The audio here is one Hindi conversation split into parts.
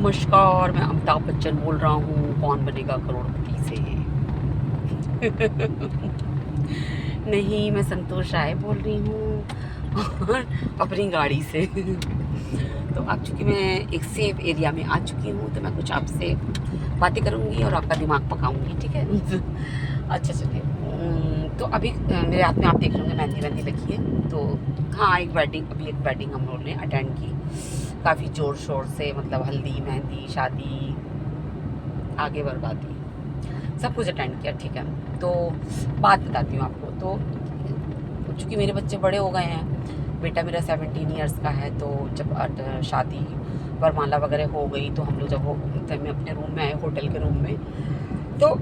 नमस्कार, मैं अमिताभ बच्चन बोल रहा हूँ। कौन बनेगा करोड़पति से? नहीं, मैं संतोष राय बोल रही हूँ और अपनी गाड़ी से। तो अब चूँकि मैं एक सेफ एरिया में आ चुकी हूँ, तो मैं कुछ आपसे बातें करूँगी और आपका दिमाग पकाऊँगी, ठीक है? अच्छा चलिए। तो अभी मेरे हाथ में आप देख रहे होंगे मेहंदी वेहंदी लगी है। तो हाँ, अभी एक वेडिंग हम लोगों ने अटेंड की, काफ़ी ज़ोर शोर से, मतलब हल्दी मेहंदी शादी आगे बर्बादी सब कुछ अटेंड किया, ठीक है। तो बात बताती हूँ आपको। तो चूँकि मेरे बच्चे बड़े हो गए हैं, बेटा मेरा 17 ईयर्स का है, तो जब शादी वरमाला वगैरह हो गई, तो हम लोग जब मैं अपने रूम में आए, होटल के रूम में, तो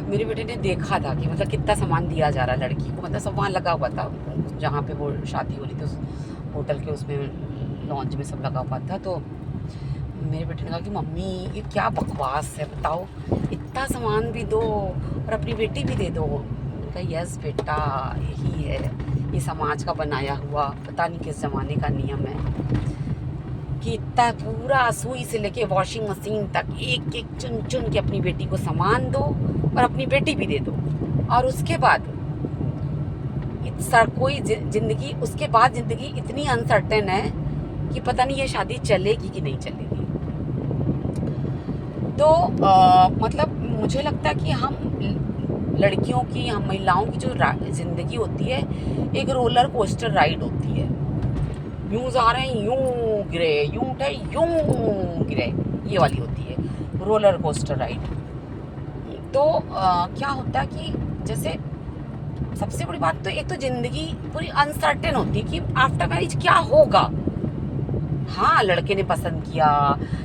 मेरे बेटे ने देखा था कि मतलब कितना सामान दिया जा रहा है लड़की को। मतलब सामान लगा हुआ था जहाँ पे वो शादी हो रही थी, उस होटल के उसमें लॉन्च में सब लगा हुआ था। तो मेरे बेटे ने कहा कि मम्मी ये क्या बकवास है, बताओ, इतना सामान भी दो और अपनी बेटी भी दे दो। मैंने कहा यस बेटा, यही है, ये समाज का बनाया हुआ पता नहीं किस ज़माने का नियम है कि इतना पूरा सुई से लेके वॉशिंग मशीन तक एक एक चुन चुन के अपनी बेटी को सामान दो और अपनी बेटी भी दे दो। और उसके बाद कोई ज़िंदगी, उसके बाद ज़िंदगी इतनी अनसर्टेन है कि पता नहीं ये शादी चलेगी कि नहीं चलेगी। तो मतलब मुझे लगता है कि हम लड़कियों की, हम महिलाओं की जो ज़िंदगी होती है, एक रोलर कोस्टर राइड होती है। यूं जा रहे हैं, यूं गिरे, यूं उठे, यूं गिरे, ये वाली होती है रोलर कोस्टर राइड। तो क्या होता है कि जैसे सबसे बड़ी बात तो एक तो ज़िंदगी पूरी अनसर्टेन होती है कि आफ्टर मैरिज क्या होगा। हाँ, लड़के ने पसंद किया,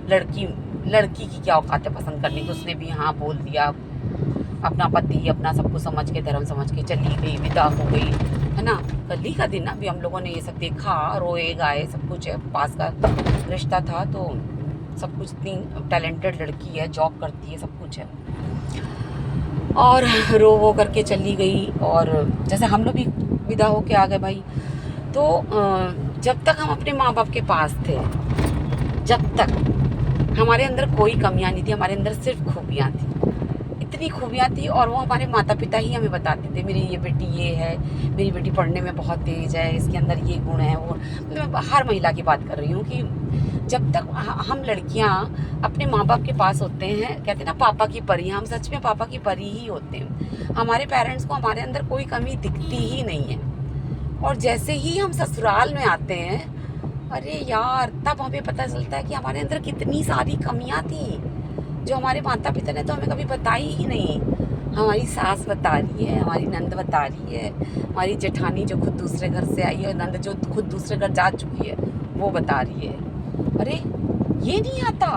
लड़की की क्या औकात है पसंद करने की, उसने भी हाँ बोल दिया, अपना पति अपना सब कुछ समझ के, धर्म समझ के चली गई, विदा हो गई, है ना। कल ही का दिन अभी हम लोगों ने ये सब देखा, रोए गाए, सब कुछ है, पास का रिश्ता था, तो सब कुछ, इतनी टैलेंटेड लड़की है, जॉब करती है, सब कुछ है, और रो वो करके चली गई। और जैसे हम लोग भी विदा होके आ गए भाई। तो जब तक हम अपने माँ बाप के पास थे, जब तक हमारे अंदर कोई कमियां नहीं थी, हमारे अंदर सिर्फ खूबियाँ थी, इतनी खूबियाँ थी। और वो हमारे माता पिता ही हमें बताते थे, मेरी ये बेटी ये है, मेरी बेटी पढ़ने में बहुत तेज़ है, इसके अंदर ये गुण है, वो, मतलब मैं हर महिला की बात कर रही हूँ कि जब तक हम लड़कियाँ अपने माँ बाप के पास होते हैं, कहते हैं ना पापा की परी, हम सच में पापा की परी ही होते हैं। हमारे पेरेंट्स को हमारे अंदर कोई कमी दिखती ही नहीं है। और जैसे ही हम ससुराल में आते हैं, अरे यार, तब हमें पता चलता है कि हमारे अंदर कितनी सारी कमियां थी जो हमारे माता पिता ने तो हमें कभी बताई ही नहीं। हमारी सास बता रही है, हमारी नंद बता रही है, हमारी जेठानी जो खुद दूसरे घर से आई है, नंद जो खुद दूसरे घर जा चुकी है, वो बता रही है, अरे ये नहीं आता,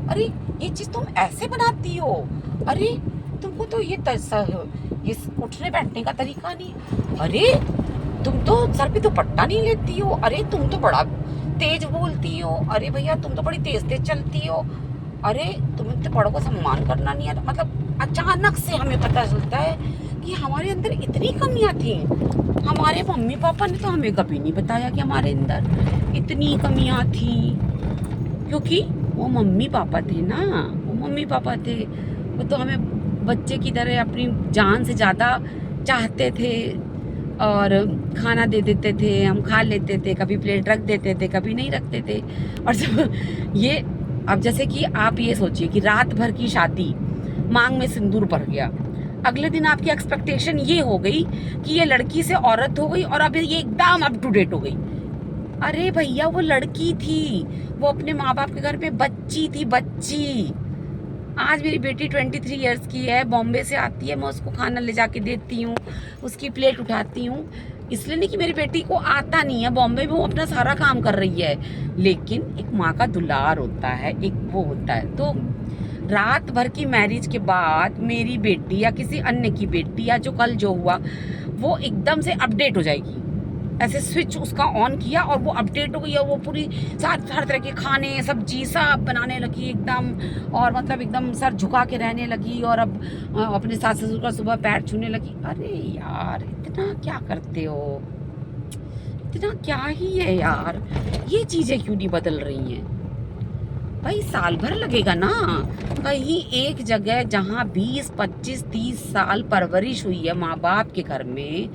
अरे ये चीज़ तुम ऐसे बनाती हो, अरे तुमको तो ये उठने बैठने का तरीका नहीं, अरे तुम तो सर पे दुपट्टा नहीं लेती हो, अरे तुम तो बड़ा तेज बोलती हो, अरे भैया तुम तो बड़ी तेज तेज चलती हो, अरे तुम्हें तो बड़ों को सम्मान करना नहीं आता। मतलब अचानक से हमें पता चलता है कि हमारे अंदर इतनी कमियां थी। हमारे मम्मी पापा ने तो हमें कभी नहीं बताया कि हमारे अंदर इतनी कमियां थी, क्योंकि वो मम्मी पापा थे ना, वो मम्मी पापा थे, वो तो हमें बच्चे की तरह अपनी जान से ज़्यादा चाहते थे और खाना दे देते थे, हम खा लेते थे, कभी प्लेट रख देते थे, कभी नहीं रखते थे। और जब ये, अब जैसे कि आप ये सोचिए कि रात भर की शादी, मांग में सिंदूर भर गया, अगले दिन आपकी एक्सपेक्टेशन ये हो गई कि ये लड़की से औरत हो गई और अब ये एकदम अप टू डेट हो गई। अरे भैया वो लड़की थी, वो अपने माँ बाप के घर पे बच्ची थी, बच्ची। आज मेरी बेटी 23 ईयर्स की है, बॉम्बे से आती है, मैं उसको खाना ले जाके देती हूँ, उसकी प्लेट उठाती हूँ। इसलिए नहीं कि मेरी बेटी को आता नहीं है, बॉम्बे में वो अपना सारा काम कर रही है, लेकिन एक माँ का दुलार होता है, एक वो होता है। तो रात भर की मैरिज के बाद मेरी बेटी या किसी अन्य की बेटी या जो कल जो हुआ, वो एकदम से अपडेट हो जाएगी। ऐसे स्विच उसका ऑन किया और वो अपडेट हो गई, और वो पूरी हर तरह के खाने सब्जी सब बनाने लगी एकदम, और मतलब एकदम सर झुका के रहने लगी, और अब अपने सास ससुर का सुबह पैर छूने लगी। अरे यार, इतना क्या करते हो, इतना क्या ही है यार, ये चीज़ें क्यों नहीं बदल रही हैं? भाई साल भर लगेगा ना। कहीं एक जगह जहाँ 20, 25, 30 साल परवरिश हुई है माँ बाप के घर में,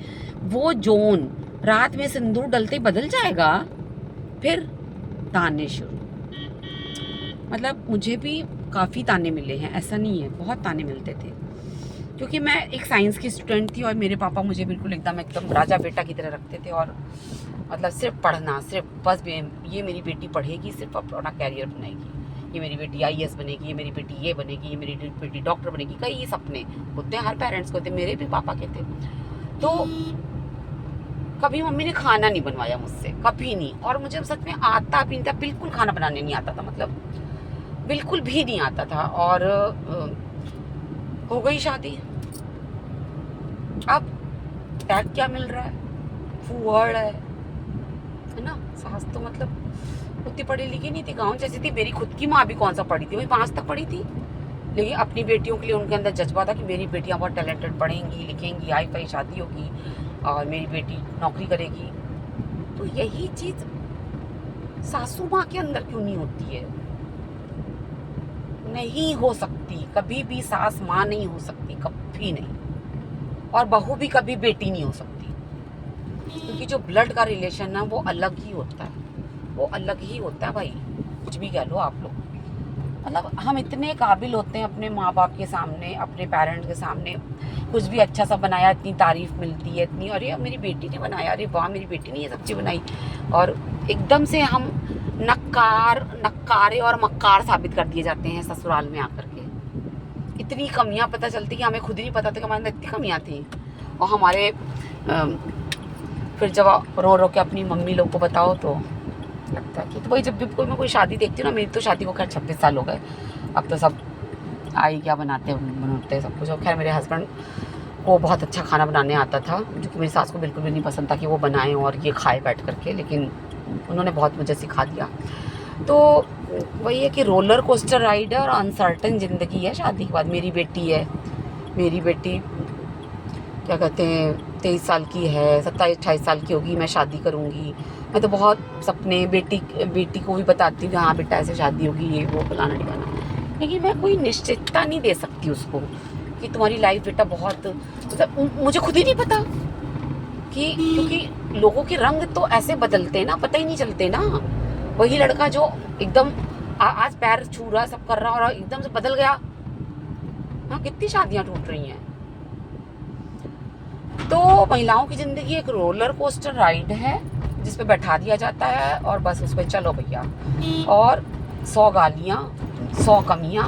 वो जोन रात में सिंदूर डलते ही बदल जाएगा। फिर ताने शुरू। मतलब मुझे भी काफ़ी ताने मिले हैं, ऐसा नहीं है, बहुत ताने मिलते थे, क्योंकि मैं एक साइंस की स्टूडेंट थी और मेरे पापा मुझे बिल्कुल एकदम राजा बेटा की तरह रखते थे। और मतलब सिर्फ पढ़ना, सिर्फ बस ये मेरी बेटी पढ़ेगी, सिर्फ अपना कैरियर बनाएगी, ये मेरी बेटी IAS बनेगी, ये मेरी बेटी ये बनेगी, ये मेरी बेटी डॉक्टर बनेगी। कई सपने होते हैं, हर पेरेंट्स को होते हैं, मेरे भी पापा के थे। तो कभी मम्मी ने खाना नहीं बनवाया मुझसे, कभी नहीं। और मुझे सच में आता भी नहीं था, बिल्कुल खाना बनाने नहीं आता था, मतलब बिल्कुल भी नहीं आता था। और हो गई शादी। अब टैग क्या मिल रहा है, फूहड़ है ना। सास तो मतलब उतनी पढ़ी लिखी नहीं थी, गाँव जैसी थी। मेरी खुद की माँ भी कौन सा पढ़ी थी, वही 5 तक पढ़ी थी। लेकिन अपनी बेटियों के लिए उनके अंदर जज्बा था कि मेरी बेटियाँ बहुत टैलेंटेड, पढ़ेंगी लिखेंगी, हाई फाई शादी होगी और मेरी बेटी नौकरी करेगी। तो यही चीज़ सासू माँ के अंदर क्यों नहीं होती है? नहीं हो सकती, कभी भी सास माँ नहीं हो सकती, कभी नहीं। और बहू भी कभी बेटी नहीं हो सकती, क्योंकि जो ब्लड का रिलेशन है वो अलग ही होता है, वो अलग ही होता है भाई। कुछ भी कह लो आप लोग, मतलब हम इतने काबिल होते हैं अपने माँ बाप के सामने, अपने पेरेंट्स के सामने, कुछ भी अच्छा सा बनाया इतनी तारीफ मिलती है, इतनी, अरे मेरी बेटी ने बनाया, अरे वाह मेरी बेटी ने ये सब्जी बनाई। और एकदम से हम नक्कारे और मक्कार साबित कर दिए जाते हैं ससुराल में आकर के। इतनी कमियां पता चलती कि हमें खुद ही नहीं पता था कि हमारे अंदर इतनी कमियां थी। और हमारे फिर जब रो रो के अपनी मम्मी लोग को बताओ तो लगता है कि, तो वही जब भी मैं कोई शादी देखती हूँ ना, मेरी तो शादी को खैर 26 साल हो गए, अब तो सब आई क्या बनाते हैं सब कुछ। और खैर मेरे हस्बैंड को बहुत अच्छा खाना बनाने आता था, जो कि मेरी सास को बिल्कुल भी नहीं पसंद था कि वो बनाएं और ये खाए बैठ करके, लेकिन उन्होंने बहुत मुझे सिखा दिया। तो वही है कि रोलर कोस्टर राइड है और अनसर्टन ज़िंदगी है शादी के बाद। मेरी बेटी क्या कहते हैं 23 साल की है, 27-28 साल की होगी, मैं शादी करूँगी। मैं तो बहुत सपने बेटी को भी बताती हूँ कि हाँ बेटा ऐसे शादी होगी, ये वो फलाना ठिकाना, लेकिन मैं कोई निश्चितता नहीं दे सकती उसको कि तुम्हारी लाइफ बेटा बहुत, मतलब मुझे खुद ही नहीं पता कि, क्योंकि लोगों के रंग तो ऐसे बदलते हैं ना, पता ही नहीं चलते ना। वही लड़का जो एकदम आज पैर छू रहा, सब कर रहा और एकदम से बदल गया। हाँ, कितनी शादियां टूट रही हैं। तो महिलाओं की ज़िंदगी एक रोलर कोस्टर राइड है जिस पे बैठा दिया जाता है और बस उस पर चलो भैया। और 100 गालियाँ, 100 कमियाँ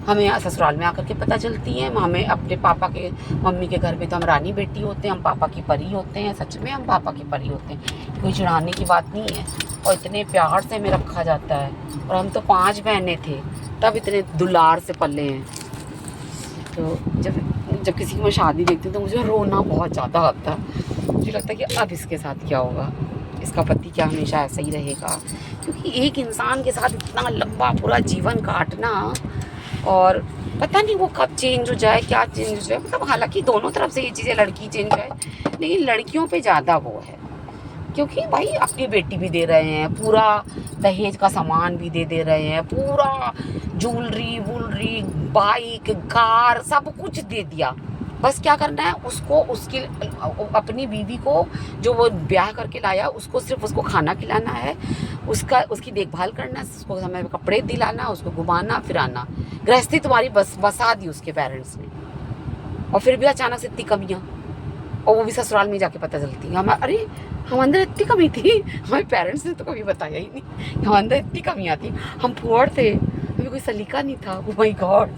हमें ससुराल में आकर के पता चलती हैं। हमें अपने पापा के मम्मी के घर में तो हम रानी बेटी होते हैं, हम पापा की परी होते हैं, सच में हम पापा की परी होते हैं, कोई चिढ़ाने की बात नहीं है। और इतने प्यार से हमें रखा जाता है। और हम तो 5 बहनें थे, तब इतने दुलार से पले हैं। तो जब किसी की मैं शादी देखती हूँ तो मुझे रोना बहुत ज़्यादा आता है। मुझे लगता है कि अब इसके साथ क्या होगा, इसका पति क्या हमेशा ऐसा ही रहेगा? क्योंकि एक इंसान के साथ इतना लंबा पूरा जीवन काटना, और पता नहीं वो कब चेंज हो जाए, क्या चेंज हो जाए। मतलब हालांकि दोनों तरफ से ये चीज़ें, लड़की चेंज है लेकिन लड़कियों पे ज़्यादा वो है, क्योंकि भाई अपनी बेटी भी दे रहे हैं, पूरा दहेज का सामान भी दे रहे हैं, पूरा ज्वेलरी वूलरी, बाइक, कार, सब कुछ दे दिया। बस क्या करना है उसको, उसकी अपनी बीवी को जो वो ब्याह करके लाया, उसको सिर्फ उसको खाना खिलाना है, उसकी देखभाल करना है, उसको समय में कपड़े दिलाना, उसको घुमाना फिराना। गृहस्थी तुम्हारी बसा दी उसके पेरेंट्स ने। और फिर भी अचानक से इतनी कमियाँ, और वो भी ससुराल में जाके पता चलती है। अरे हम अंदर इतनी कमी थी, हमारे पेरेंट्स ने तो कभी बताया ही नहीं, हम अंदर इतनी कमियाँ थी, हम पुअर थे, हमें कोई सलीका नहीं था। Oh my god.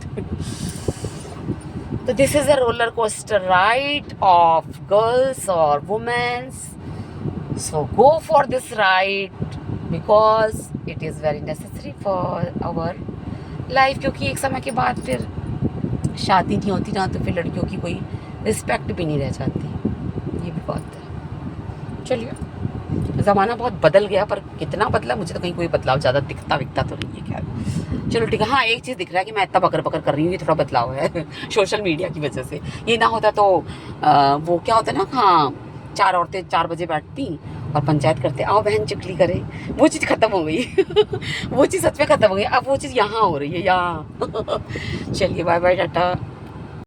तो this is a roller coaster ride of girls और womens. So go for this ride because it is very necessary for our life. क्योंकि एक समय के बाद फिर शादी नहीं होती ना, तो फिर लड़कियों की कोई रिस्पेक्ट भी नहीं रह जाती। ये भी बात है। चलिए, ज़माना बहुत बदल गया, पर कितना बदला मुझे तो कहीं कोई बदलाव ज़्यादा दिखता तो नहीं है। खैर चलो ठीक है। हाँ, एक चीज़ दिख रहा है कि मैं इतना बकर बकर कर रही हूँ, ये थोड़ा बदलाव है सोशल मीडिया की वजह से। ये ना होता तो वो क्या होता है ना, हाँ 4 औरतें 4 बजे बैठती और पंचायत करते आओ बहन चुगली करे, वो चीज़ ख़त्म हो गई वो चीज़ सच में ख़त्म हो गई, अब वो चीज़ यहाँ हो रही है यहाँ चलिए बाय बाय टाटा।